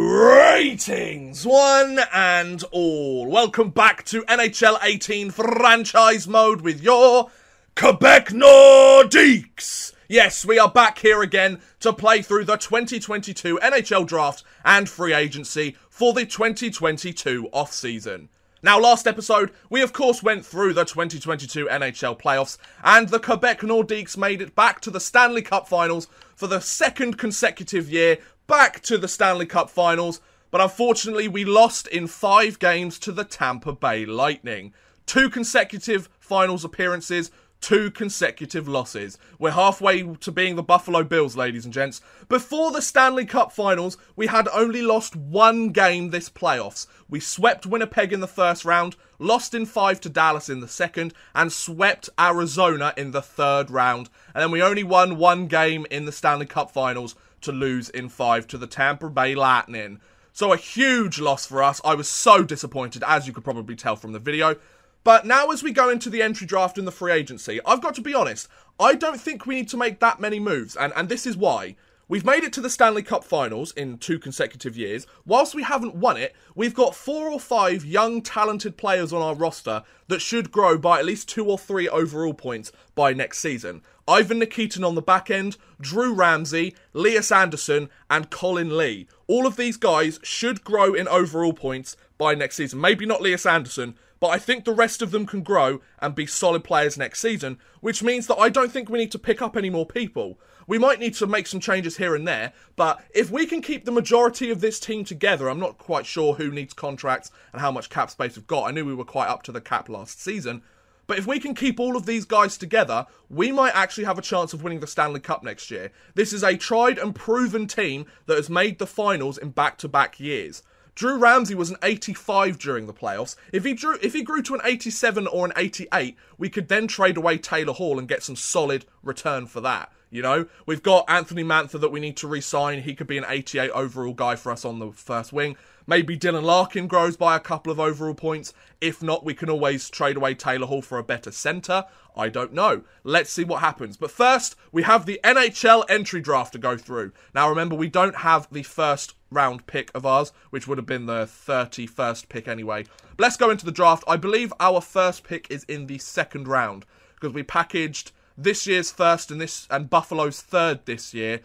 Greetings, one and all. Welcome back to NHL 18 franchise mode with your Quebec Nordiques. Yes, we are back here again to play through the 2022 NHL draft and free agency for the 2022 offseason. Now, last episode, we of course went through the 2022 NHL playoffs, and the Quebec Nordiques made it back to the Stanley Cup Finals for the second consecutive year, back to the Stanley Cup Finals, but unfortunately we lost in 5 games to the Tampa Bay Lightning. 2 consecutive finals appearances, 2 consecutive losses. We're halfway to being the Buffalo Bills, ladies and gents. Before the Stanley Cup Finals, we had only lost 1 game this playoffs. We swept Winnipeg in the first round, lost in 5 to Dallas in the second, and swept Arizona in the third round. And then we only won 1 game in the Stanley Cup Finals to lose in 5 to the Tampa Bay Lightning. So a huge loss for us. I was so disappointed, as you could probably tell from the video. But now as we go into the entry draft and the free agency, I've got to be honest, I don't think we need to make that many moves, and this is why. We've made it to the Stanley Cup Finals in 2 consecutive years. Whilst we haven't won it, we've got 4 or 5 young, talented players on our roster that should grow by at least 2 or 3 overall points by next season. Ivan Nikitin on the back end, Drew Ramsey, Lias Anderson, and Colin Lee. All of these guys should grow in overall points by next season. Maybe not Lias Anderson, but I think the rest of them can grow and be solid players next season, which means that I don't think we need to pick up any more people. We might need to make some changes here and there, but if we can keep the majority of this team together, I'm not quite sure who needs contracts and how much cap space we've got. I knew we were quite up to the cap last season, but if we can keep all of these guys together, we might actually have a chance of winning the Stanley Cup next year. This is a tried and proven team that has made the finals in back-to-back years. Drew Ramsey was an 85 during the playoffs. If he grew to an 87 or an 88, we could then trade away Taylor Hall and get some solid return for that. You know, we've got Anthony Mantha that we need to re-sign. He could be an 88 overall guy for us on the first wing. Maybe Dylan Larkin grows by a couple of overall points. If not, we can always trade away Taylor Hall for a better centre. I don't know. Let's see what happens. But first, we have the NHL entry draft to go through. Now remember, we don't have the first round pick of ours, which would have been the 31st pick anyway. But let's go into the draft. I believe our first pick is in the second round, because we packaged this year's first and Buffalo's third this year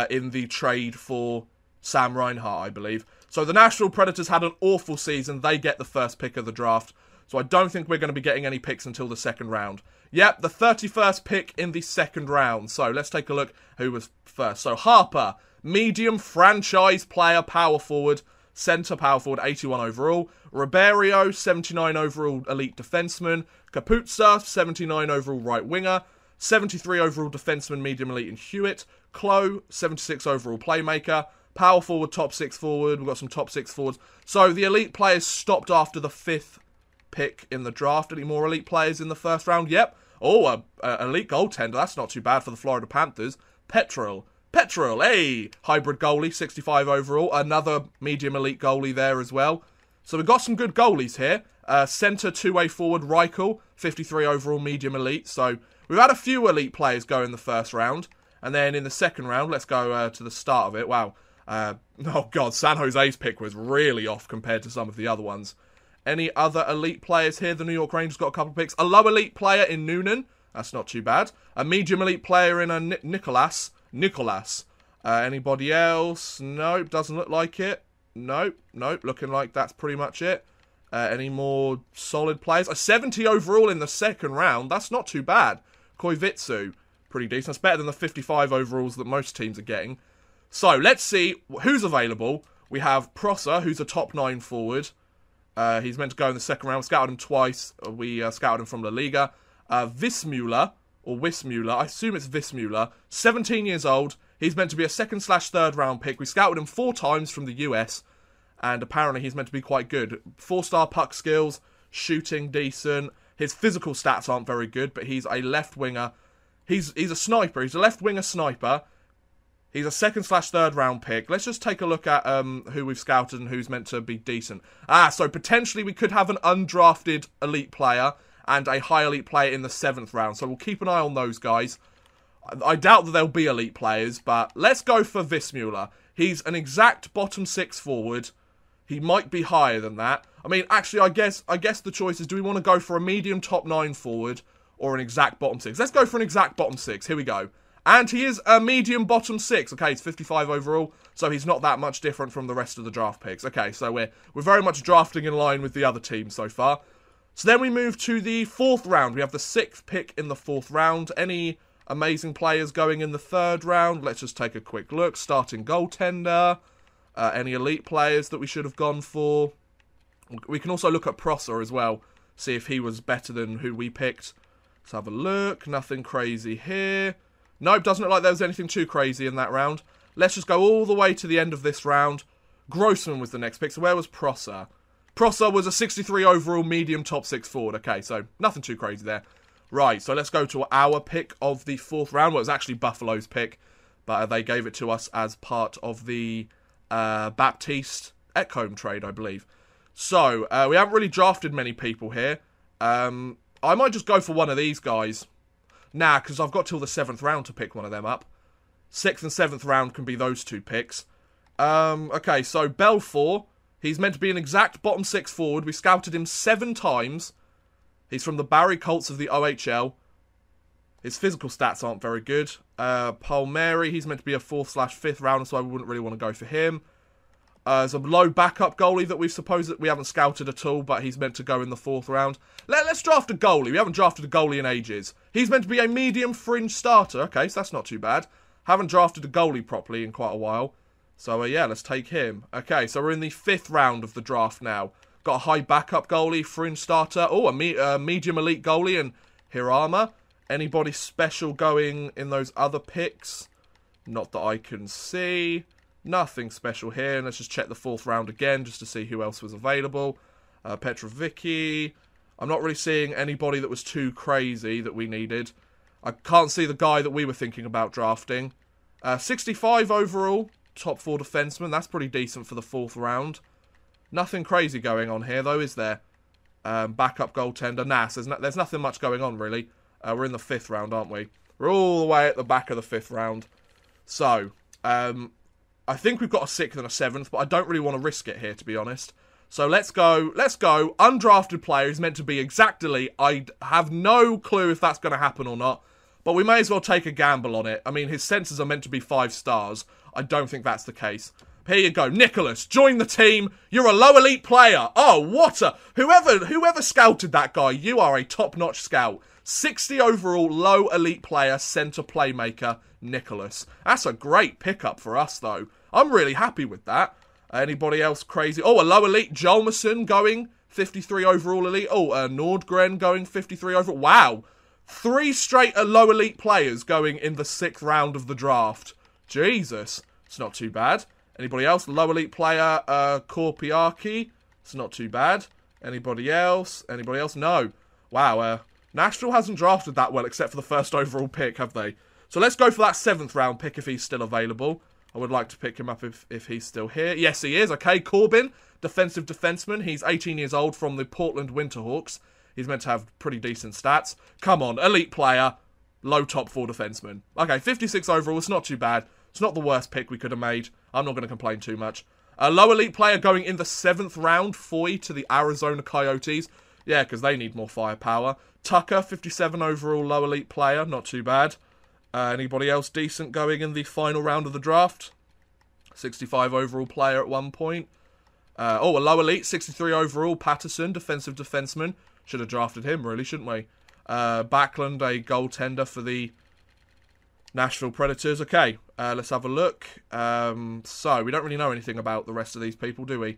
in the trade for Sam Reinhart, I believe. So the Nashville Predators had an awful season. They get the first pick of the draft. So I don't think we're going to be getting any picks until the second round. Yep, the 31st pick in the second round. So let's take a look who was first. So Harper, medium franchise player, power forward, centre power forward, 81 overall. Ribeiro, 79 overall elite defenseman. Kaputsa, 79 overall right winger. 73 overall defenseman, medium elite in Hewitt. Clough, 76 overall playmaker. Power forward, top 6 forward. We've got some top 6 forwards. So the elite players stopped after the 5th pick in the draft. Any more elite players in the first round? Yep. Oh, elite goaltender. That's not too bad for the Florida Panthers. Petrel, hey! Hybrid goalie, 65 overall. Another medium elite goalie there as well. So we've got some good goalies here. Centre, 2-way forward, Reichel, 53 overall, medium elite. So we've had a few elite players go in the first round. And then in the second round, let's go to the start of it. Wow. Oh god, San Jose's pick was really off compared to some of the other ones. Any other elite players here? The New York Rangers got a couple of picks. A low elite player in Noonan. That's not too bad. A medium elite player in a Nicholas. Anybody else? Nope, doesn't look like it. Nope, looking like that's pretty much it. Any more solid players? A 70 overall in the second round. That's not too bad. Koivitsu, pretty decent. That's better than the 55 overalls that most teams are getting. So, let's see who's available. We have Prosser, who's a top 9 forward. He's meant to go in the second round. We scouted him twice. We scouted him from La Liga. Wismuller, I assume it's Wismuller, 17 years old. He's meant to be a second/third round pick. We scouted him 4 times from the US, and apparently he's meant to be quite good. 4-star puck skills, shooting decent. His physical stats aren't very good, but he's a left winger. He's a sniper. He's a left winger sniper. He's a second/third round pick. Let's just take a look at who we've scouted and who's meant to be decent. So potentially we could have an undrafted elite player and a high elite player in the 7th round. So we'll keep an eye on those guys. I doubt that there'll be elite players, but let's go for Vismuller. He's an exact bottom 6 forward. He might be higher than that. I mean, actually, I guess the choice is, do we want to go for a medium top 9 forward or an exact bottom 6? Let's go for an exact bottom 6. Here we go. And he is a medium bottom 6. Okay, he's 55 overall, so he's not that much different from the rest of the draft picks. Okay, so we're very much drafting in line with the other teams so far. So then we move to the 4th round. We have the 6th pick in the 4th round. Any amazing players going in the 3rd round? Let's just take a quick look. Starting goaltender. Any elite players that we should have gone for? We can also look at Prosser as well. See if he was better than who we picked. Let's have a look. Nothing crazy here. Nope, doesn't look like there was anything too crazy in that round. Let's just go all the way to the end of this round. Grossman was the next pick. So where was Prosser? Prosser was a 63 overall medium top 6 forward. Okay, so nothing too crazy there. Right, so let's go to our pick of the 4th round. Well, it was actually Buffalo's pick, but they gave it to us as part of the Baptiste Ekholm trade, I believe. So, we haven't really drafted many people here. I might just go for one of these guys. Nah, because I've got till the 7th round to pick one of them up. 6th and 7th round can be those 2 picks. Okay, so Belfour. He's meant to be an exact bottom 6 forward. We scouted him 7 times. He's from the Barrie Colts of the OHL. His physical stats aren't very good. Palmieri, he's meant to be a 4th/5th rounder, so I wouldn't really want to go for him. There's a low backup goalie that we haven't scouted at all, but he's meant to go in the 4th round. Let's draft a goalie. We haven't drafted a goalie in ages. He's meant to be a medium fringe starter. Okay, so that's not too bad. Haven't drafted a goalie properly in quite a while. So, yeah, let's take him. Okay, so we're in the 5th round of the draft now. Got a high backup goalie, fringe starter. Oh, a medium elite goalie and Hirama. Anybody special going in those other picks? Not that I can see. Nothing special here. Let's just check the 4th round again just to see who else was available. Petrovicki. I'm not really seeing anybody that was too crazy that we needed. I can't see the guy that we were thinking about drafting. 65 overall. Top 4 defenseman. That's pretty decent for the 4th round. Nothing crazy going on here, though, is there? Backup goaltender. Nah, so there's nothing much going on, really. We're in the 5th round, aren't we? We're all the way at the back of the 5th round. So, I think we've got a 6th and a 7th, but I don't really want to risk it here, to be honest. So let's go. Let's go. Undrafted player is meant to be exact elite. I have no clue if that's going to happen or not, but we may as well take a gamble on it. I mean, his sensors are meant to be 5 stars. I don't think that's the case. Here you go, Nicholas. Join the team. You're a low elite player. Oh, what a... Whoever scouted that guy, you are a top-notch scout. 60 overall, low elite player, centre playmaker, Nicholas. That's a great pickup for us, though. I'm really happy with that. Anybody else crazy? Oh, a low elite, Jolmerson going 53 overall elite. Oh, Nordgren going 53 overall. Wow. 3 straight low elite players going in the 6th round of the draft. Jesus. It's not too bad. Anybody else? Low elite player, Korpiaki. It's not too bad. Anybody else? Anybody else? No. Wow, Nashville hasn't drafted that well except for the 1st overall pick, have they? So let's go for that 7th round pick if he's still available. I would like to pick him up if he's still here. Yes, he is. Okay, Corbin, defensive defenseman. He's 18 years old from the Portland Winterhawks. He's meant to have pretty decent stats. Come on, elite player, low top 4 defenseman. Okay, 56 overall. It's not too bad. It's not the worst pick we could have made. I'm not going to complain too much. A low elite player going in the 7th round, Foy to the Arizona Coyotes. Yeah, because they need more firepower. Tucker, 57 overall, low elite player. Not too bad. Anybody else decent going in the final round of the draft? 65 overall player at one point. A low elite, 63 overall, Patterson, defensive defenseman. Should have drafted him, really, shouldn't we? Backlund, a goaltender for the Nashville Predators. Okay, let's have a look. So, we don't really know anything about the rest of these people, do we?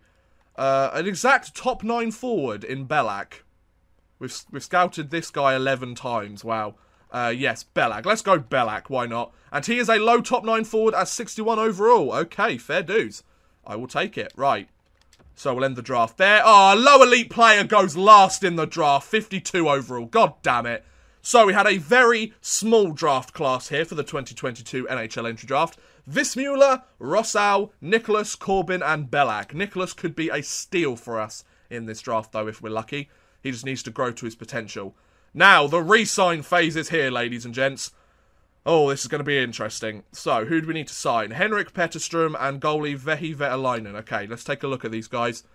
An exact top 9 forward in Belak. We've scouted this guy 11 times. Wow. Yes, Belak. Let's go Belak. Why not? And he is a low top 9 forward at 61 overall. Okay, fair dues. I will take it. Right. So we'll end the draft there. Oh, a low elite player goes last in the draft. 52 overall. God damn it. So we had a very small draft class here for the 2022 NHL entry draft. Vismuller, Rosau, Nicholas, Corbin, and Belak. Nicholas could be a steal for us in this draft, though, if we're lucky. He just needs to grow to his potential. Now, the re-sign phase is here, ladies and gents. Oh, this is going to be interesting. So, who do we need to sign? Henrik Petterström and goalie Vehi Vetalainen. Okay, let's take a look at these guys.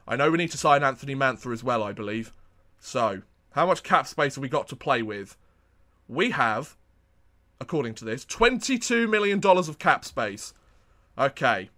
I know we need to sign Anthony Mantha as well, I believe. So, how much cap space have we got to play with? We have, according to this, $22 million of cap space. Okay,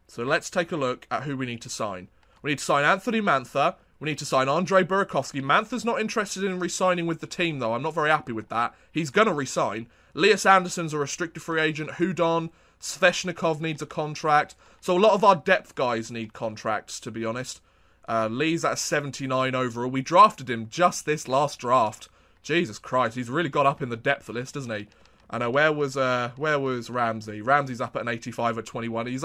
so let's take a look at who we need to sign. We need to sign Anthony Mantha. We need to sign Andrei Burakovsky. Mantha's not interested in re-signing with the team, though. I'm not very happy with that. He's going to re-sign. Elias Anderson's a restricted free agent. Hudon. Sveshnikov needs a contract. So a lot of our depth guys need contracts, to be honest. Lee's at 79 overall. We drafted him just this last draft. Jesus Christ, he's really got up in the depth list, hasn't he? I know, where was Ramsey? Ramsey's up at an 85 at 21.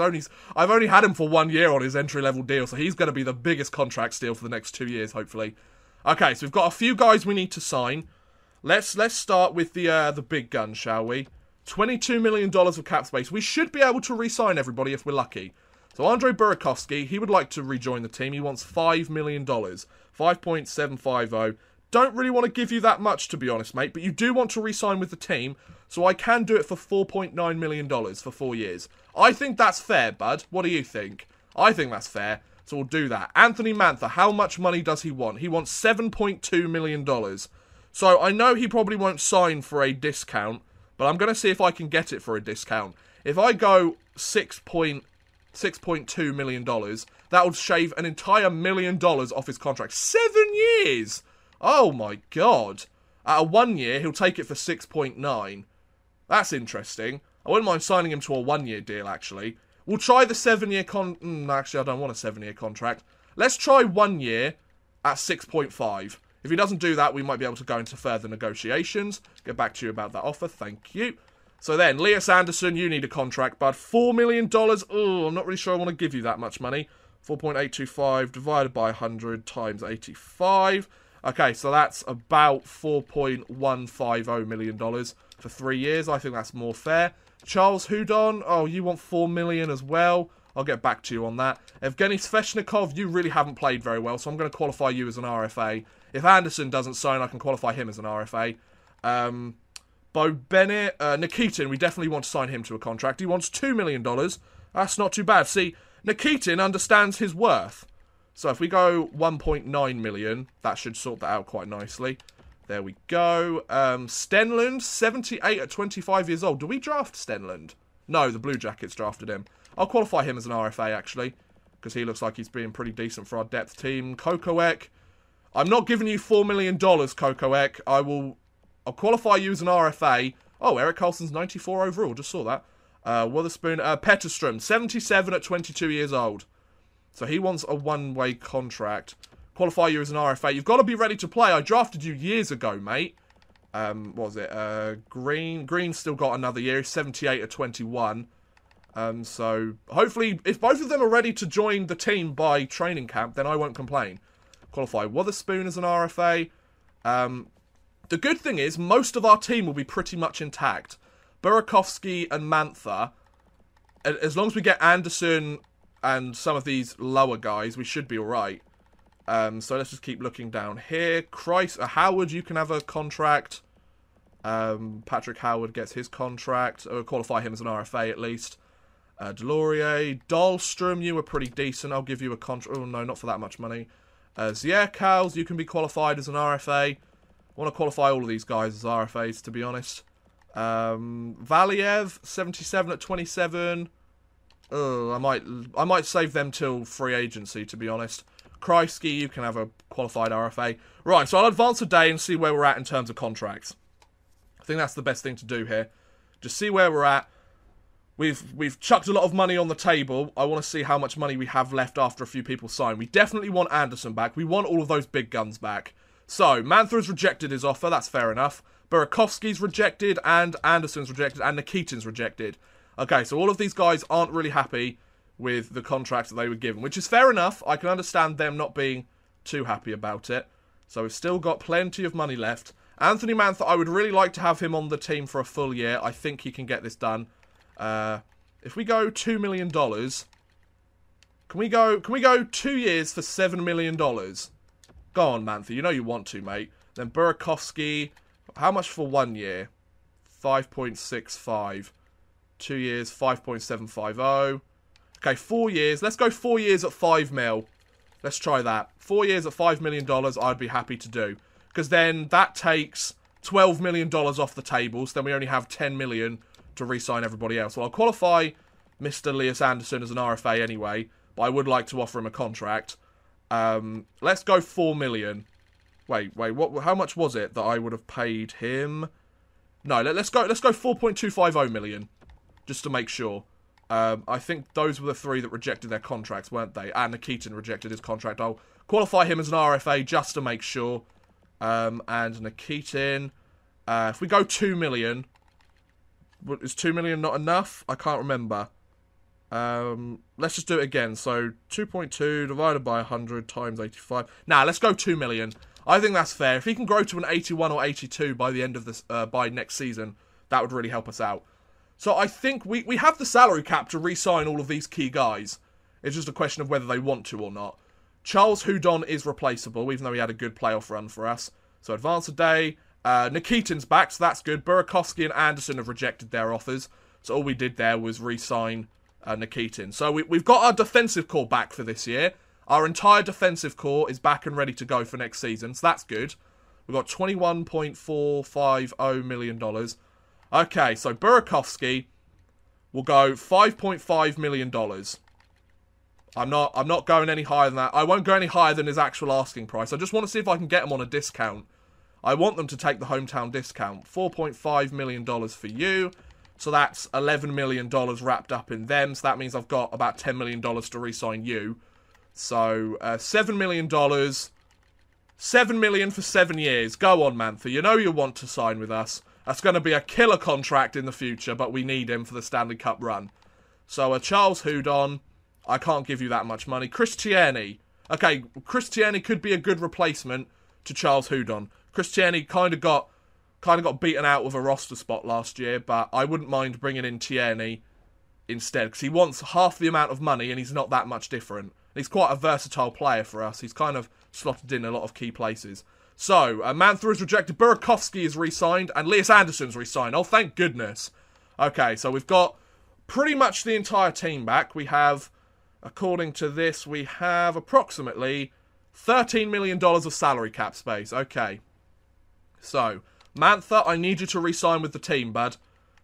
I've only had him for 1 year on his entry-level deal, so he's going to be the biggest contract steal for the next 2 years, hopefully. Okay, so we've got a few guys we need to sign. Let's start with the big gun, shall we? $22 million of cap space. We should be able to re-sign everybody if we're lucky. So Andrei Burakovsky, he would like to rejoin the team. He wants $5 million. 5.750. Don't really want to give you that much, to be honest, mate. But you do want to re-sign with the team. So I can do it for $4.9 million for 4 years. I think that's fair, bud. What do you think? I think that's fair. So we'll do that. Anthony Mantha, how much money does he want? He wants $7.2 million. So I know he probably won't sign for a discount. But I'm going to see if I can get it for a discount. If I go $6.2 million, that would shave an entire $1 million off his contract. 7 years! Oh my god. At a 1 year, he'll take it for 6.9. That's interesting. I wouldn't mind signing him to a 1 year deal, actually. We'll try the 7 year actually, I don't want a 7 year contract. Let's try 1 year at 6.5. If he doesn't do that, we might be able to go into further negotiations. Get back to you about that offer. Thank you. So then, Elias Anderson, you need a contract, bud. $4 million. Oh, I'm not really sure I want to give you that much money. 4.825 divided by 100 times 85. Okay, so that's about $4.150 million for 3 years. I think that's more fair. Charles Hudon, oh, you want $4 million as well. I'll get back to you on that. Evgeny Sveshnikov, you really haven't played very well, so I'm going to qualify you as an RFA. If Anderson doesn't sign, I can qualify him as an RFA. Bo Bennett, Nikitin, we definitely want to sign him to a contract. He wants $2 million. That's not too bad. See, Nikitin understands his worth. So if we go 1.9 million, that should sort that out quite nicely. There we go. Stenlund, 78 at 25 years old. Do we draft Stenlund? No, the Blue Jackets drafted him. I'll qualify him as an RFA, actually, because he looks like he's being pretty decent for our depth team. Kokoek. I'm not giving you $4 million, Kokoek. I'll qualify you as an RFA. Oh, Eric Carlson's 94 overall. Just saw that. Witherspoon. Petterström, 77 at 22 years old. So he wants a one-way contract. Qualify you as an RFA. You've got to be ready to play. I drafted you years ago, mate. What was it? Green's still got another year. 78 at 21. So hopefully, if both of them are ready to join the team by training camp, then I won't complain. Qualify Witherspoon as an RFA. The good thing is, most of our team will be pretty much intact. Burakovsky and Mantha, as long as we get Anderson and some of these lower guys, we should be alright. So let's just keep looking down here. Howard, you can have a contract. Patrick Howard gets his contract. I'll qualify him as an RFA at least. Delorier. Dahlstrom, you were pretty decent. I'll give you a contract. Oh, no, not for that much money. Zierkals, you can be qualified as an RFA. I want to qualify all of these guys as RFAs, to be honest. Valiev, 77 at 27. I might save them till free agency, to be honest. Kreisky, you can have a qualified RFA. Right, so I'll advance a day and see where we're at in terms of contracts. I think that's the best thing to do here. Just see where we're at. We've chucked a lot of money on the table. I want to see how much money we have left after a few people sign. We definitely want Anderson back. We want all of those big guns back. So, Mantha has rejected his offer. That's fair enough. Burakovsky's rejected, and Anderson's rejected, and Nikitin's rejected. Okay, so all of these guys aren't really happy with the contract that they were given, which is fair enough. I can understand them not being too happy about it. So we've still got plenty of money left. Anthony Mantha, I would really like to have him on the team for a full year. I think he can get this done. If we go $2 million, can we go 2 years for $7 million? Go on, Mantha. You know you want to, mate. Then Burakovsky, how much for 1 year? 5.65. 2 years, 5.750. Okay, 4 years. Let's go 4 years at 5 mil. Let's try that. 4 years at $5 million, I'd be happy to do. Because then that takes $12 million off the table. So then we only have $10 million to re-sign everybody else. Well, I'll qualify Mr. Lias Andersson as an RFA anyway. But I would like to offer him a contract. Let's go 4 million. Wait, what? How much was it that I would have paid him? No, let's go 4.250 million. Just to make sure. I think those were the 3 that rejected their contracts, weren't they? And Nikitin rejected his contract. I'll qualify him as an RFA just to make sure. And Nikitin. If we go 2 million. Is 2 million not enough? I can't remember. Let's just do it again. So 2.2 divided by 100 times 85. Nah, let's go 2 million. I think that's fair. If he can grow to an 81 or 82 by the end of this, by next season, that would really help us out. So I think we have the salary cap to re-sign all of these key guys. It's just a question of whether they want to or not. Charles Hudon is replaceable, even though he had a good playoff run for us. So advance a day. Nikitin's back, so that's good. Burakovsky and Anderson have rejected their offers. So all we did there was re-sign Nikitin. So we've got our defensive core back for this year. Our entire defensive core is back and ready to go for next season, so that's good. We've got $21.450 million. Okay, so Burakovsky will go $5.5 million. I'm not going any higher than that. I won't go any higher than his actual asking price. I just want to see if I can get him on a discount. I want them to take the hometown discount. $4.5 million for you. So that's $11 million wrapped up in them. So that means I've got about $10 million to re-sign you. So $7 million. $7 million for 7 years. Go on, Mantha. You know you want to sign with us. That's going to be a killer contract in the future, but we need him for the Stanley Cup run. So Charles Hudon, I can't give you that much money. Chris Tierney. Okay, Chris Tierney could be a good replacement to Charles Hudon. Chris Tierney kind of got beaten out with a roster spot last year, but I wouldn't mind bringing in Tierney instead, because he wants half the amount of money and he's not that much different. He's quite a versatile player for us. He's kind of slotted in a lot of key places. So, Mantha is rejected, Burakovsky is re-signed, and Lias Andersson's re-signed. Oh, thank goodness. Okay, so we've got pretty much the entire team back. We have, according to this, we have approximately $13 million of salary cap space. Okay. So, Mantha, I need you to re-sign with the team, bud.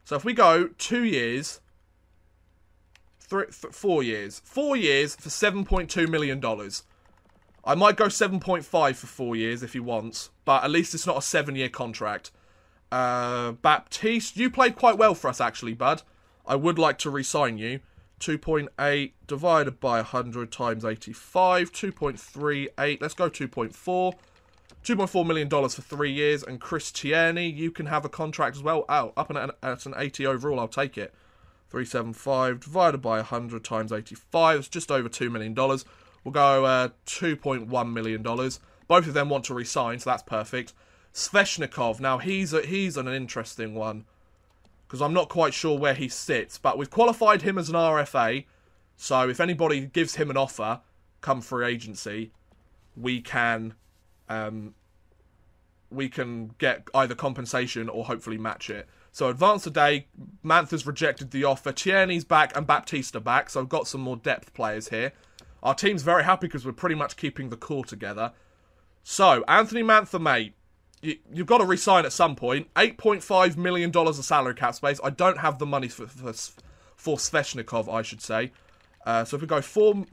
So if we go 2 years, 4 years. 4 years for $7.2 million. I might go 7.5 for 4 years if he wants, but at least it's not a 7-year contract. Baptiste, you played quite well for us actually, bud. I would like to re-sign you. 2.8 divided by 100 times 85. 2.38. Let's go 2.4. $2.4 million for 3 years. And Chris Tierney, you can have a contract as well. Oh, up at an 80 overall, I'll take it. 375 divided by 100 times 85. It's just over $2 million. We'll go $2.1 million. Both of them want to re-sign, so that's perfect. Sveshnikov, now he's an interesting one, because I'm not quite sure where he sits, but we've qualified him as an RFA, so if anybody gives him an offer, come free agency, we can get either compensation or hopefully match it. So advance a day, Mantha's rejected the offer, Tierney's back and Baptiste back, so I've got some more depth players here. Our team's very happy because we're pretty much keeping the core together. So, Anthony Mantha, mate, you've got to re-sign at some point. $8.5 million of salary cap space. I don't have the money for Sveshnikov, I should say. So if we go 4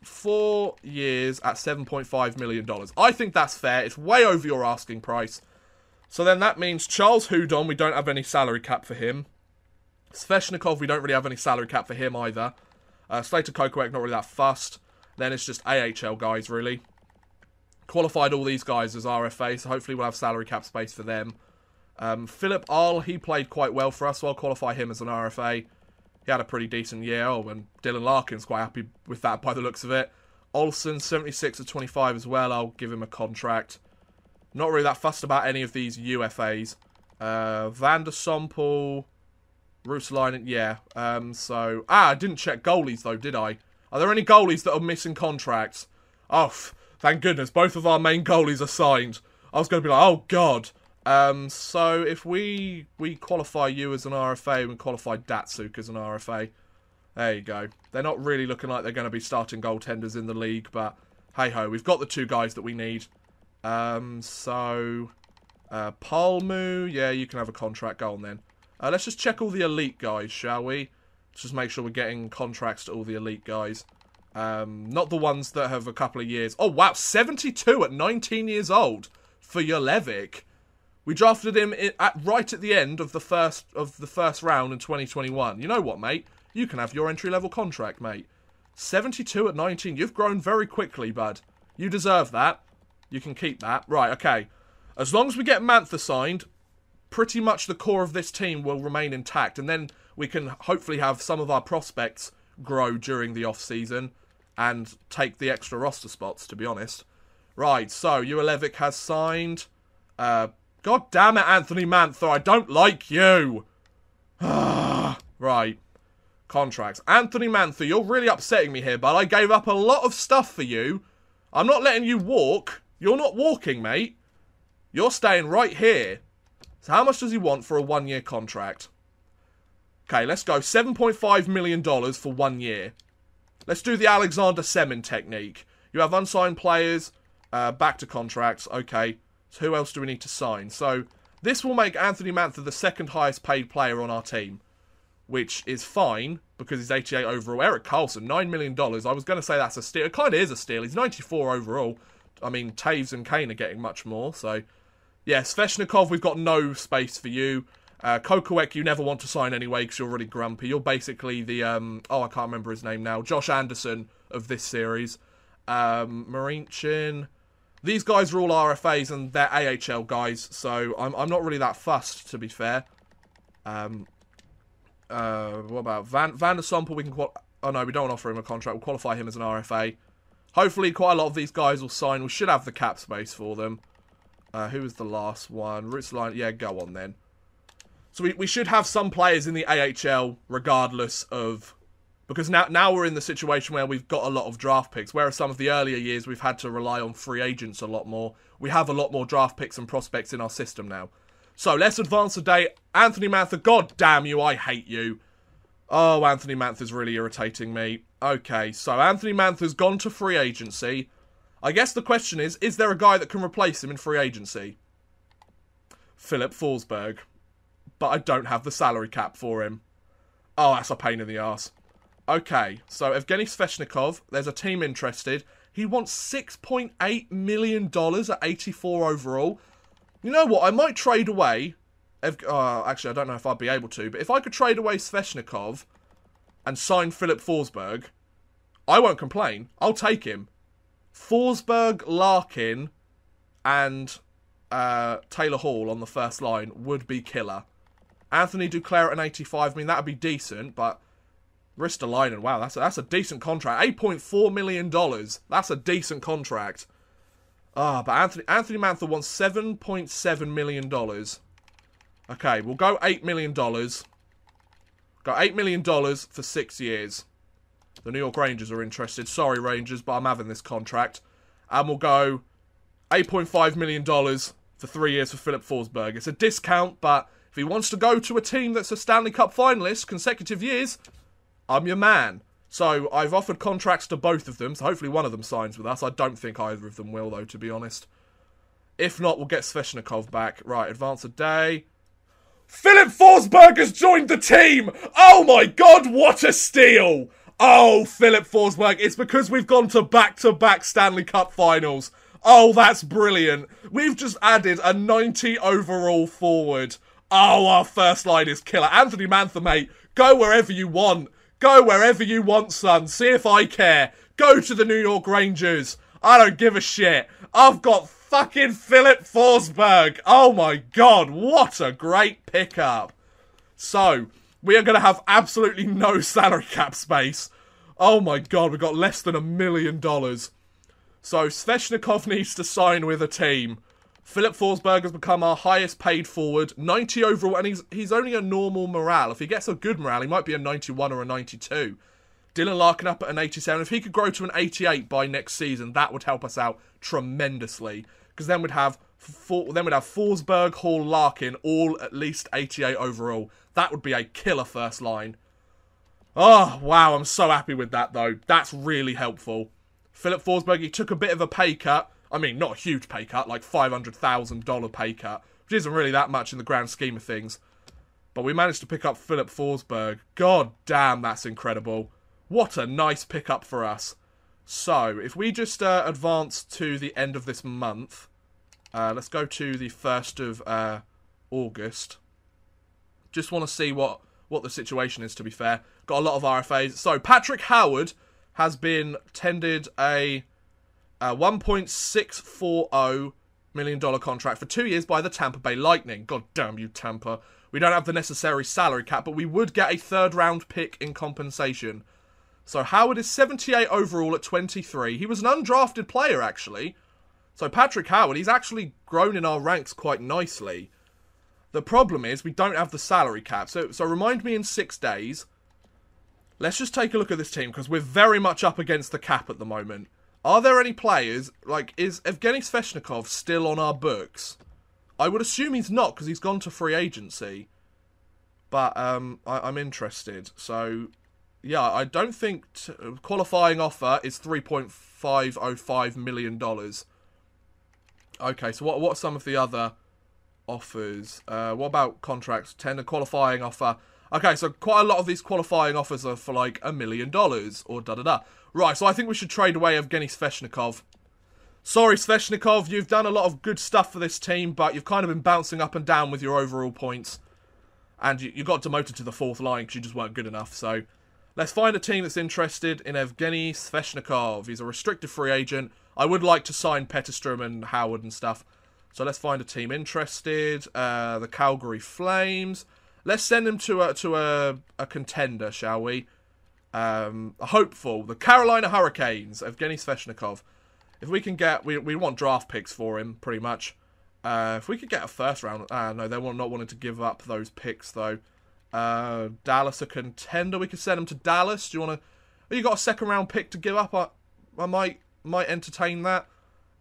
years at $7.5 million. I think that's fair. It's way over your asking price. So then that means Charles Hudon, we don't have any salary cap for him. Sveshnikov, we don't really have any salary cap for him either. Slater Kokowek, not really that fussed. Then it's just AHL guys, really. Qualified all these guys as RFA, so hopefully we'll have salary cap space for them. Philip Ahl, he played quite well for us, so I'll qualify him as an RFA. He had a pretty decent year. Oh, and Dylan Larkin's quite happy with that by the looks of it. Olsen, 76 of 25 as well. I'll give him a contract. Not really that fussed about any of these UFAs. Van der Sompel, Russelainen, yeah. I didn't check goalies though, did I? Are there any goalies that are missing contracts? Oh, thank goodness. Both of our main goalies are signed. I was going to be like, oh, God. So if we qualify you as an RFA, we qualify Datsuk as an RFA. There you go. They're not really looking like they're going to be starting goaltenders in the league, but hey-ho, we've got the 2 guys that we need. Palmu, yeah, you can have a contract. Go on then. Let's just check all the elite guys, shall we? Let's just make sure we're getting contracts to all the elite guys. Not the ones that have a couple of years. Oh, wow, 72 at 19 years old for Jolevic. We drafted him right at the end of the first round in 2021. You know what, mate? You can have your entry-level contract, mate. 72 at 19. You've grown very quickly, bud. You deserve that. You can keep that. Right, okay. As long as we get Mantha signed, pretty much the core of this team will remain intact. And then we can hopefully have some of our prospects grow during the off-season and take the extra roster spots, to be honest. Right, so Jolevic has signed. God damn it, Anthony Mantha. I don't like you. Right. Contracts. Anthony Mantha, you're really upsetting me here, bud. I gave up a lot of stuff for you. I'm not letting you walk. You're not walking, mate. You're staying right here. So how much does he want for a 1-year contract? Okay, let's go. $7.5 million for 1 year. Let's do the Alexander Semin technique. You have unsigned players, back to contracts. Okay, so who else do we need to sign? So this will make Anthony Mantha the 2nd highest paid player on our team, which is fine because he's 88 overall. Eric Carlson, $9 million. I was going to say that's a steal. It kind of is a steal. He's 94 overall. I mean, Taves and Kane are getting much more. So, yeah, Sveshnikov, we've got no space for you. Kokowek, you never want to sign anyway because you're already grumpy. You're basically the, I can't remember his name now. Josh Anderson of this series. Marinchin. These guys are all RFAs and they're AHL guys. So, I'm not really that fussed, to be fair. What about Van der Sompel? We can oh no, we don't offer him a contract. We'll qualify him as an RFA. Hopefully, quite a lot of these guys will sign. We should have the cap space for them. Who was the last one? Rutzline. Yeah, go on then. So we should have some players in the AHL regardless of... Because now we're in the situation where we've got a lot of draft picks. Whereas some of the earlier years we've had to rely on free agents a lot more. We have a lot more draft picks and prospects in our system now. So let's advance the day. Anthony Mantha, god damn you, I hate you. Oh, Anthony Mantha's really irritating me. Okay, so Anthony Mantha's gone to free agency. I guess the question is there a guy that can replace him in free agency? Philip Forsberg. But I don't have the salary cap for him. Oh, that's a pain in the arse. Okay, so Evgeny Sveshnikov, there's a team interested. He wants $6.8 million at 84 overall. You know what? I might trade away... actually, I don't know if I'd be able to. But if I could trade away Sveshnikov and sign Philip Forsberg, I won't complain. I'll take him. Forsberg, Larkin, and Taylor Hall on the first line would be killer. Anthony Duclair at an 85. I mean, that would be decent, but... Ristolainen, wow, that's a decent contract. $8.4 million. That's a decent contract. But Anthony Mantha wants $7.7 million. Okay, we'll go $8 million. Got $8 million for 6 years. The New York Rangers are interested. Sorry, Rangers, but I'm having this contract. And we'll go $8.5 million for 3 years for Philip Forsberg. It's a discount, but if he wants to go to a team that's a Stanley Cup finalist consecutive years, I'm your man. So I've offered contracts to both of them, so hopefully one of them signs with us. I don't think either of them will, though, to be honest. If not, we'll get Sveshnikov back. Right, advance a day. Philip Forsberg has joined the team! Oh my god, what a steal! Oh, Philip Forsberg, it's because we've gone to back-to-back Stanley Cup Finals. Oh, that's brilliant. We've just added a 90 overall forward. Oh, our first line is killer. Anthony Mantha, mate, go wherever you want. Go wherever you want, son. See if I care. Go to the New York Rangers. I don't give a shit. I've got fucking Philip Forsberg. Oh my god, what a great pickup. So, we are going to have absolutely no salary cap space. Oh my god, we've got less than $1 million. So, Sveshnikov needs to sign with a team. Philip Forsberg has become our highest paid forward, 90 overall, and he's only a normal morale. If he gets a good morale, he might be a 91 or a 92. Dylan Larkin up at an 87. If he could grow to an 88 by next season, that would help us out tremendously. because then we'd have Forsberg, Hall, Larkin, all at least 88 overall. That would be a killer first line. Oh, wow, I'm so happy with that, though. That's really helpful. Philip Forsberg, he took a bit of a pay cut. I mean, not a huge pay cut, like $500,000 pay cut, which isn't really that much in the grand scheme of things. But we managed to pick up Philip Forsberg. God damn, that's incredible. What a nice pickup for us. So, if we just advance to the end of this month, let's go to the 1st of August. Just want to see what the situation is, to be fair. Got a lot of RFAs. So, Patrick Howard has been tendered a $1.640 million contract for 2 years by the Tampa Bay Lightning. God damn you, Tampa. We don't have the necessary salary cap, but we would get a 3rd round pick in compensation. So Howard is 78 overall at 23. He was an undrafted player, actually. So Patrick Howard, he's actually grown in our ranks quite nicely. The problem is we don't have the salary cap. So remind me in 6 days. Let's just take a look at this team, because we're very much up against the cap at the moment. Are there any players, like, is Evgeny Sveshnikov still on our books? I would assume he's not, because he's gone to free agency. But I'm interested. So, yeah, I don't think qualifying offer is $3.505 million. Okay, so what are some of the other offers? What about contracts? Tender qualifying offer. Okay, so quite a lot of these qualifying offers are for like $1 million or da-da-da. Right, so I think we should trade away Evgeny Sveshnikov. Sorry, Sveshnikov, you've done a lot of good stuff for this team, but you've kind of been bouncing up and down with your overall points. And you got demoted to the 4th line because you just weren't good enough. So let's find a team that's interested in Evgeny Sveshnikov. He's a restricted free agent. I would like to sign Petterstrom and Howard and stuff. So let's find a team interested. The Calgary Flames. Let's send him to a contender, shall we? A hopeful. The Carolina Hurricanes. Evgeny Sveshnikov. If we can get... We want draft picks for him, pretty much. If we could get a 1st round... no, they were not wanting to give up those picks, though. Dallas, a contender. We could send him to Dallas. Do you want to... Oh, you got a 2nd round pick to give up? I might entertain that.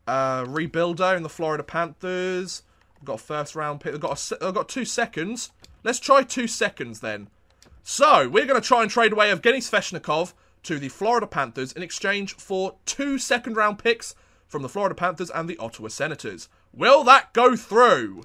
Rebuilder in the Florida Panthers. I've got a 1st round pick. I've got 2 seconds. Let's try 2 seconds, then. So, we're going to try and trade away Evgeny Sveshnikov to the Florida Panthers in exchange for 2 2nd round picks from the Florida Panthers and the Ottawa Senators. Will that go through?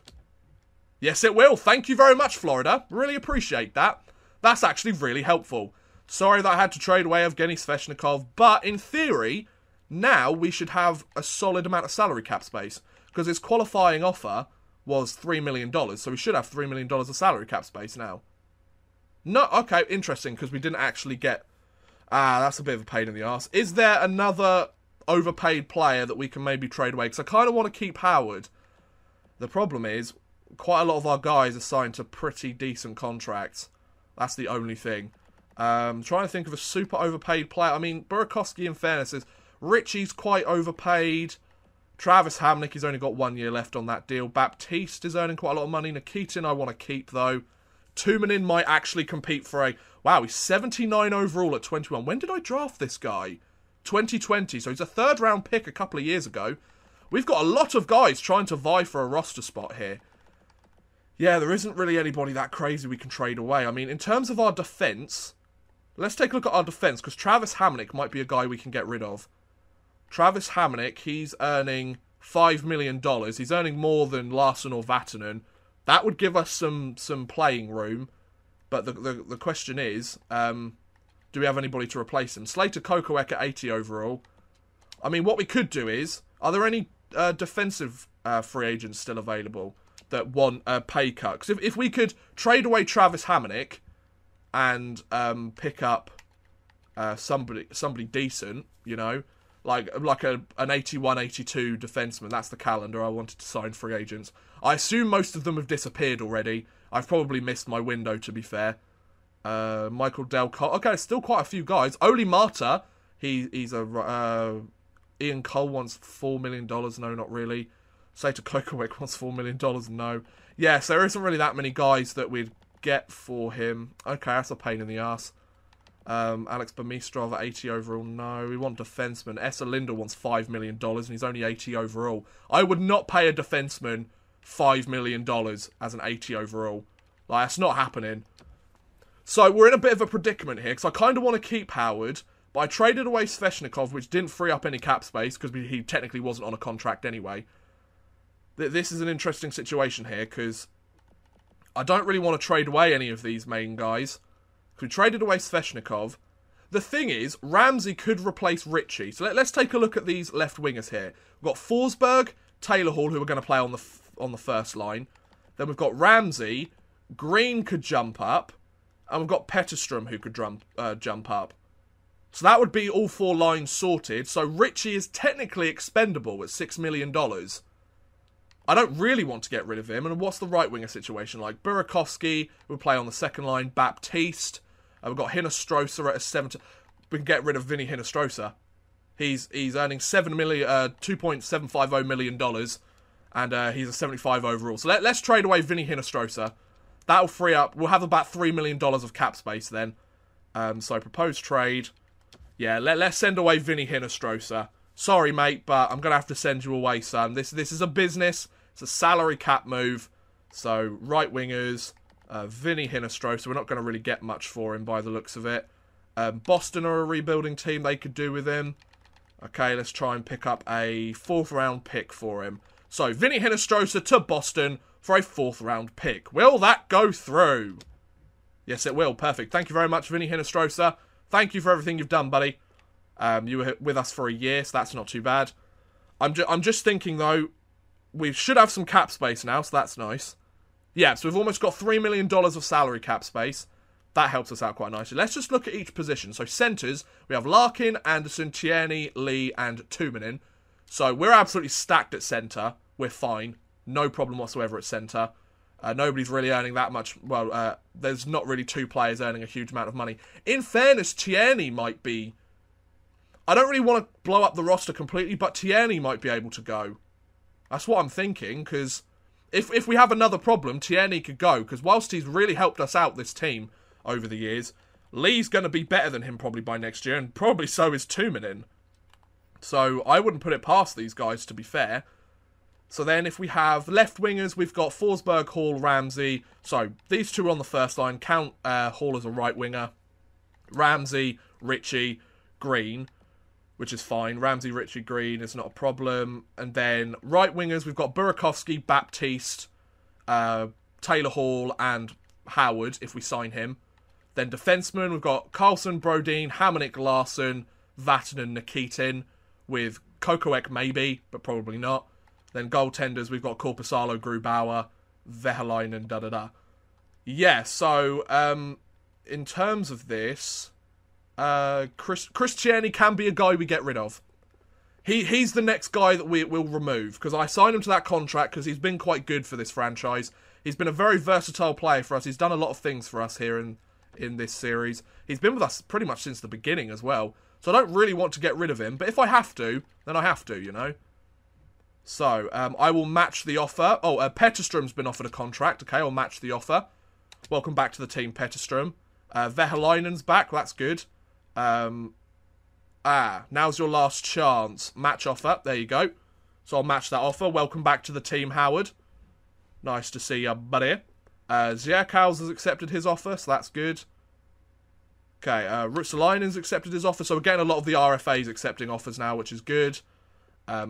Yes, it will. Thank you very much, Florida. Really appreciate that. That's actually really helpful. Sorry that I had to trade away Evgeny Sveshnikov, but in theory, now we should have a solid amount of salary cap space, because his qualifying offer was $3 million, so we should have $3 million of salary cap space now. No, okay, interesting, because we didn't actually get... that's a bit of a pain in the arse. Is there another overpaid player that we can maybe trade away? Because I kind of want to keep Howard. The problem is, quite a lot of our guys are signed to pretty decent contracts. That's the only thing. Trying to think of a super overpaid player. I mean, Burakovsky, in fairness, is... Richie's quite overpaid. Travis Hamnick, he's only got 1 year left on that deal. Baptiste is earning quite a lot of money. Nikitin, I want to keep, though. Tumanin might actually compete for a... Wow, he's 79 overall at 21. When did I draft this guy? 2020, so he's a 3rd round pick a couple of years ago. We've got a lot of guys trying to vie for a roster spot here. Yeah, there isn't really anybody that crazy we can trade away. I mean, in terms of our defense, let's take a look at our defense, because Travis Hamnick might be a guy we can get rid of. Travis Hamnick, he's earning $5 million. He's earning more than Larson or Vatanen. That would give us some playing room. But the question is, do we have anybody to replace him? Slater Kokowek at 80 overall. I mean, what we could do is, are there any defensive free agents still available that want a pay cut? Because if we could trade away Travis Hamnick and pick up somebody decent, you know, like an 81, 82 defenseman. That's the calendar I wanted to sign free agents. I assume most of them have disappeared already. I've probably missed my window, to be fair. Michael Delcott. Okay, still quite a few guys. Oli Marta. He's a... Ian Cole wants $4 million. No, not really. Slater Kokowik wants $4 million. No. Yes, there isn't really that many guys that we'd get for him. Okay, that's a pain in the ass. Alex Bamistrov at 80 overall. No, we want defenseman. Esa Linder wants $5 million and he's only 80 overall. I would not pay a defenseman $5 million as an 80 overall. Like, that's not happening. So we're in a bit of a predicament here because I kind of want to keep Howard, but I traded away Sveshnikov, which didn't free up any cap space because he technically wasn't on a contract anyway. This is an interesting situation here because I don't really want to trade away any of these main guys. We traded away Sveshnikov. The thing is, Ramsey could replace Ritchie. So let's take a look at these left wingers here. We've got Forsberg, Taylor Hall, who are going to play on the first line. Then we've got Ramsey. Green could jump up. And we've got Petterstrom, who could jump up. So that would be all 4 lines sorted. So Ritchie is technically expendable at $6 million. I don't really want to get rid of him. And what's the right winger situation like? Burakovsky would play on the second line. Baptiste. We've got Hinostrosa at a 7. We can get rid of Vinny Hinostrosa. He's earning $2.750 million. And he's a 75 overall. So let's trade away Vinny Hinostrosa. That'll free up. We'll have about $3 million of cap space then. So proposed trade. Yeah, let's send away Vinny Hinostrosa. Sorry, mate, but I'm going to have to send you away, son. This is a business. It's a salary cap move. So, right wingers. Vinny Hinostrosa. We're not going to really get much for him by the looks of it. Boston are a rebuilding team. They could do with him. Okay, let's try and pick up a 4th round pick for him. So, Vinny Hinostrosa to Boston for a 4th round pick. Will that go through? Yes, it will. Perfect. Thank you very much, Vinny Hinostrosa. Thank you for everything you've done, buddy. You were with us for a year, so that's not too bad. I'm just thinking, though, we should have some cap space now, so that's nice. Yeah, so we've almost got $3 million of salary cap space. That helps us out quite nicely. Let's just look at each position. So centres, we have Larkin, Anderson, Tierney, Lee, and Tumanin. So we're absolutely stacked at centre. We're fine. No problem whatsoever at centre. Nobody's really earning that much. Well, there's not really 2 players earning a huge amount of money. In fairness, Tierney might be... I don't really want to blow up the roster completely, but Tierney might be able to go. That's what I'm thinking, because if we have another problem, Tierney could go, because whilst he's really helped us out, this team, over the years, Lee's going to be better than him probably by next year, and probably so is Tumanin. So I wouldn't put it past these guys, to be fair. So then if we have left wingers, we've got Forsberg, Hall, Ramsey. So these 2 are on the first line. Count Hall as a right winger. Ramsey, Ritchie, Green, which is fine. Ramsey, Ritchie, Green is not a problem. And then right wingers, we've got Burakovsky, Baptiste, Taylor Hall, and Howard, if we sign him. Then defensemen, we've got Carlson, Brodin, Hamonic, Larson, Vatanen, Nikitin, with Kokoek maybe, but probably not. Then goaltenders, we've got Korpisalo, Grubauer, Vehelainen, da-da-da. Yeah, so in terms of this... Chris Tierney can be a guy we get rid of. He's the next guy that we will remove, because I signed him to that contract because he's been quite good for this franchise. He's been a very versatile player for us. He's done a lot of things for us here in this series. He's been with us pretty much since the beginning as well. So I don't really want to get rid of him, but if I have to, then I have to, you know. So I will match the offer. Oh, Petterstrom's been offered a contract. Okay, I'll match the offer. Welcome back to the team, Petterstrom. Vehelainen's back. That's good. Now's your last chance. Match offer. There you go. So I'll match that offer. Welcome back to the team, Howard. Nice to see you, buddy. Ziakals has accepted his offer, so that's good. Okay, Rutsalainen's accepted his offer. So we're getting a lot of the RFAs accepting offers now, which is good.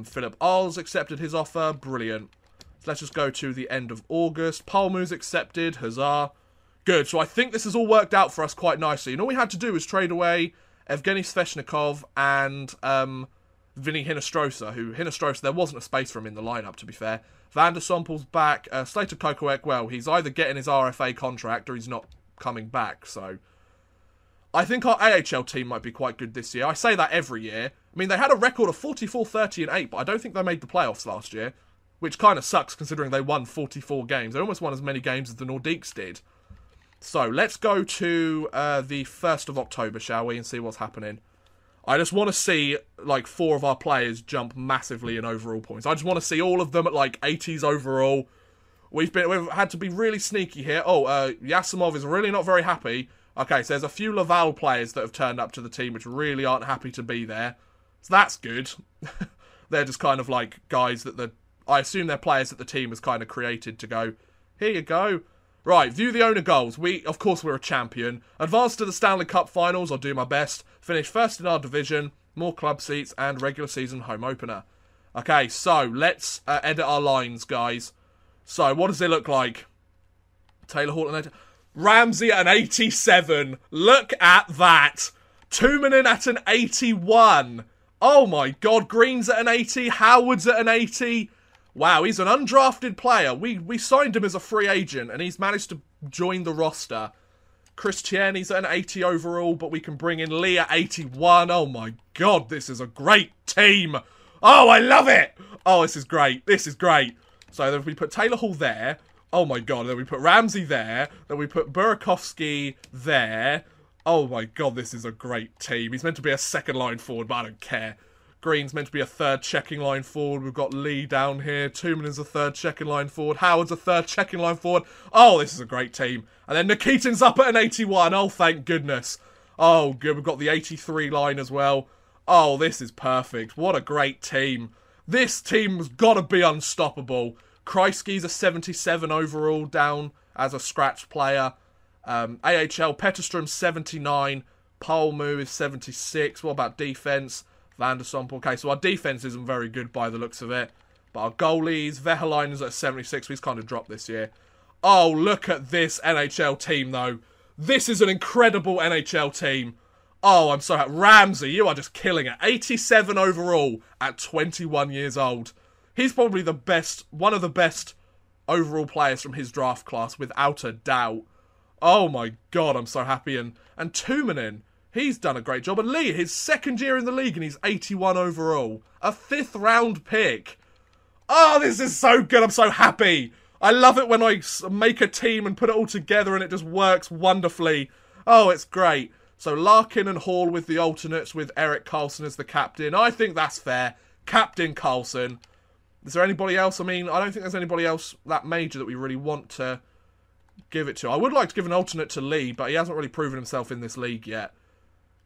Philip Ahl's accepted his offer. Brilliant. So let's just go to the end of August. Palmu's accepted. Huzzah. Good. So I think this has all worked out for us quite nicely. And all we had to do was trade away Evgeny Sveshnikov and Vinny Hinostrosa, Hinostrosa, there wasn't a space for him in the lineup, to be fair. Van der Sompel's back. Slater Kokoek, well, he's either getting his RFA contract or he's not coming back. So I think our AHL team might be quite good this year. I say that every year. I mean, they had a record of 44, 30 and 8, but I don't think they made the playoffs last year, which kind of sucks considering they won 44 games. They almost won as many games as the Nordiques did. So, let's go to the 1st of October, shall we, and see what's happening. I just want to see, like, 4 of our players jump massively in overall points. I just want to see all of them at, like, 80s overall. We've had to be really sneaky here. Oh, Yasimov is really not very happy. Okay, so there's a few Laval players that have turned up to the team which really aren't happy to be there. So that's good. They're just kind of like guys that I assume they're players that the team has kind of created to go, here you go. Right, view the owner goals. Of course, we're a champion. Advance to the Stanley Cup Finals, I'll do my best. Finish first in our division, more club seats, and regular season home opener. Okay, so let's edit our lines, guys. So, what does it look like? Taylor Hall and Ramsey at an 87. Look at that. Tuominen at an 81. Oh my god, Green's at an 80. Howard's at an 80. Wow, he's an undrafted player. We signed him as a free agent, and he's managed to join the roster. Christiani's at an 80 overall, but we can bring in Lee at 81. Oh my god, this is a great team. Oh, I love it. Oh, this is great. This is great. So then we put Taylor Hall there. Oh my god, then we put Ramsey there. Then we put Burakovsky there. Oh my god, this is a great team. He's meant to be a second line forward, but I don't care. Green's meant to be a third checking line forward. We've got Lee down here. Tuominen's a third checking line forward. Howard's a third checking line forward. Oh, this is a great team. And then Nikitin's up at an 81. Oh, thank goodness. Oh, good. We've got the 83 line as well. Oh, this is perfect. What a great team. This team's got to be unstoppable. Kreisky's a 77 overall down as a scratch player. AHL, Petterstrom's 79. Palmu is 76. What about defense? Vandersomp. Okay, so our defense isn't very good by the looks of it. But our goalies, Vehelainen's at 76. He's kind of dropped this year. Oh, look at this NHL team, though. This is an incredible NHL team. Oh, I'm so happy. Ramsey, you are just killing it. 87 overall at 21 years old. He's probably the best, one of the best overall players from his draft class, without a doubt. Oh my god, I'm so happy. And Tuominen, he's done a great job. And Lee, his second year in the league, and he's 81 overall. A 5th round pick. Oh, this is so good. I'm so happy. I love it when I make a team and put it all together and it just works wonderfully. Oh, it's great. So Larkin and Hall with the alternates, with Erik Karlsson as the captain. I think that's fair. Captain Karlsson. Is there anybody else? I mean, I don't think there's anybody else that major that we really want to give it to. I would like to give an alternate to Lee, but he hasn't really proven himself in this league yet.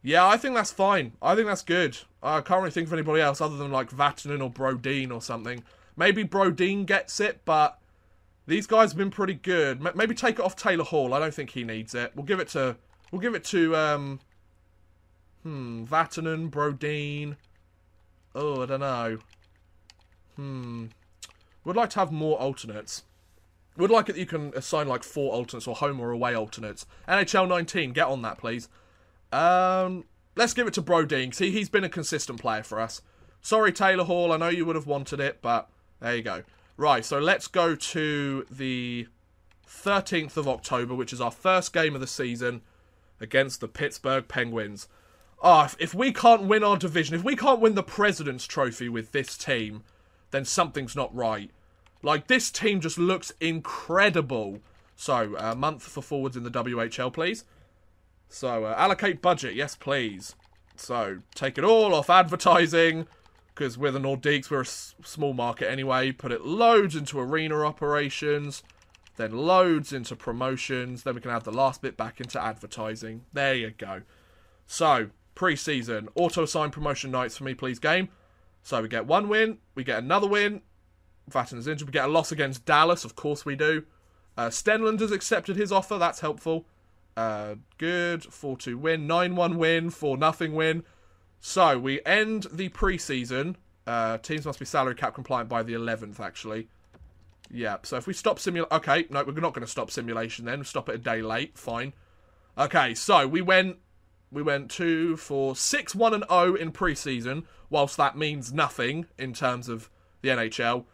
Yeah, I think that's fine. I think that's good. I can't really think of anybody else other than like Vatanen or Brodin or something. Maybe Brodin gets it, but these guys have been pretty good. Maybe take it off Taylor Hall. I don't think he needs it. We'll give it to Vatanen, Brodin. Oh, I don't know. Would like to have more alternates. Would like it that you can assign like 4 alternates or home or away alternates. NHL 19, get on that, please. Let's give it to Brodin, because he's been a consistent player for us. Sorry, Taylor Hall, I know you would have wanted it, but there you go. Right, so let's go to the 13th of October, which is our first game of the season against the Pittsburgh Penguins. Oh, if we can't win our division, if we can't win the President's Trophy with this team, then something's not right. Like, this team just looks incredible. So, a month for forwards in the WHL, please. So, allocate budget, yes please. So, take it all off advertising, because we're the Nordiques, we're a small market anyway. Put it loads into arena operations, then loads into promotions, then we can add the last bit back into advertising. There you go. So, pre-season, auto-assign promotion nights for me please, game. So, we get 1 win, we get another win, Vatanen's injured, we get a loss against Dallas, of course we do. Stenlund has accepted his offer, that's helpful. Good, 4-2 win, 9-1 win, 4-0 win. So, we end the pre-season. Teams must be salary cap compliant by the 11th, actually. Yeah, so if we stop simulation... Okay, no, we're not going to stop simulation then. Stop it a day late, fine. Okay, so we went 2 for 6-1-0 in pre-season, whilst that means nothing in terms of the NHL.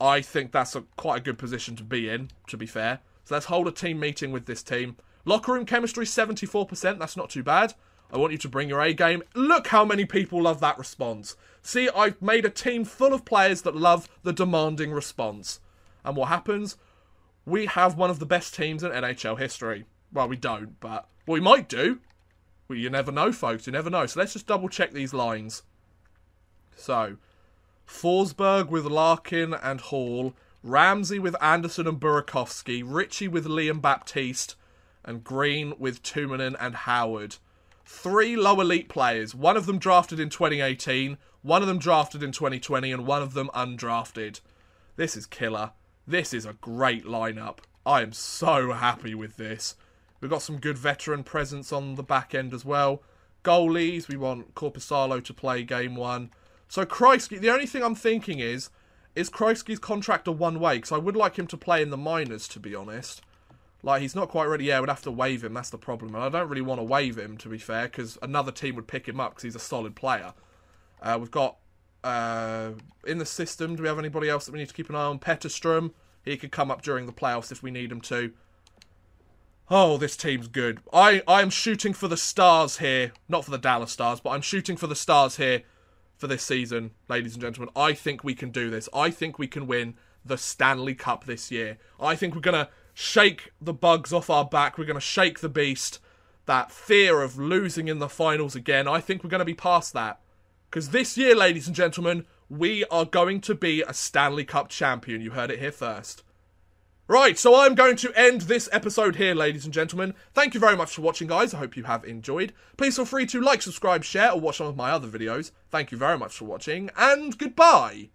I think that's quite a good position to be in, to be fair. So let's hold a team meeting with this team. Locker room chemistry, 74%. That's not too bad. I want you to bring your A game. Look how many people love that response. See, I've made a team full of players that love the demanding response. And what happens? We have one of the best teams in NHL history. Well, we don't, but... Well, we might do. Well, you never know, folks. You never know. So let's just double check these lines. So, Forsberg with Larkin and Hall. Ramsey with Anderson and Burakovsky. Ritchie with Liam Baptiste. and Green with Tumanen and Howard. 3 low elite players. One of them drafted in 2018, one of them drafted in 2020, and one of them undrafted. This is killer. This is a great lineup. I am so happy with this. We've got some good veteran presence on the back end as well. Goalies, we want Korpisalo to play game 1. So Kreisky, the only thing I'm thinking is Kreisky's contract a one-way? Because I would like him to play in the minors, to be honest. Like, he's not quite ready. Yeah, we'd have to waive him. That's the problem. And I don't really want to waive him, to be fair, because another team would pick him up because he's a solid player. We've got, in the system, do we have anybody else that we need to keep an eye on? Petterstrom. He could come up during the playoffs if we need him to. Oh, this team's good. I'm shooting for the stars here. Not for the Dallas Stars, but I'm shooting for the stars here for this season, ladies and gentlemen. I think we can do this. I think we can win the Stanley Cup this year. I think we're going to shake the bugs off our back. We're going to shake the beast. That fear of losing in the finals again. I think we're going to be past that. Because this year, ladies and gentlemen, we are going to be a Stanley Cup champion. You heard it here first. Right, so I'm going to end this episode here, ladies and gentlemen. Thank you very much for watching, guys. I hope you have enjoyed. Please feel free to like, subscribe, share, or watch some of my other videos. Thank you very much for watching, and goodbye.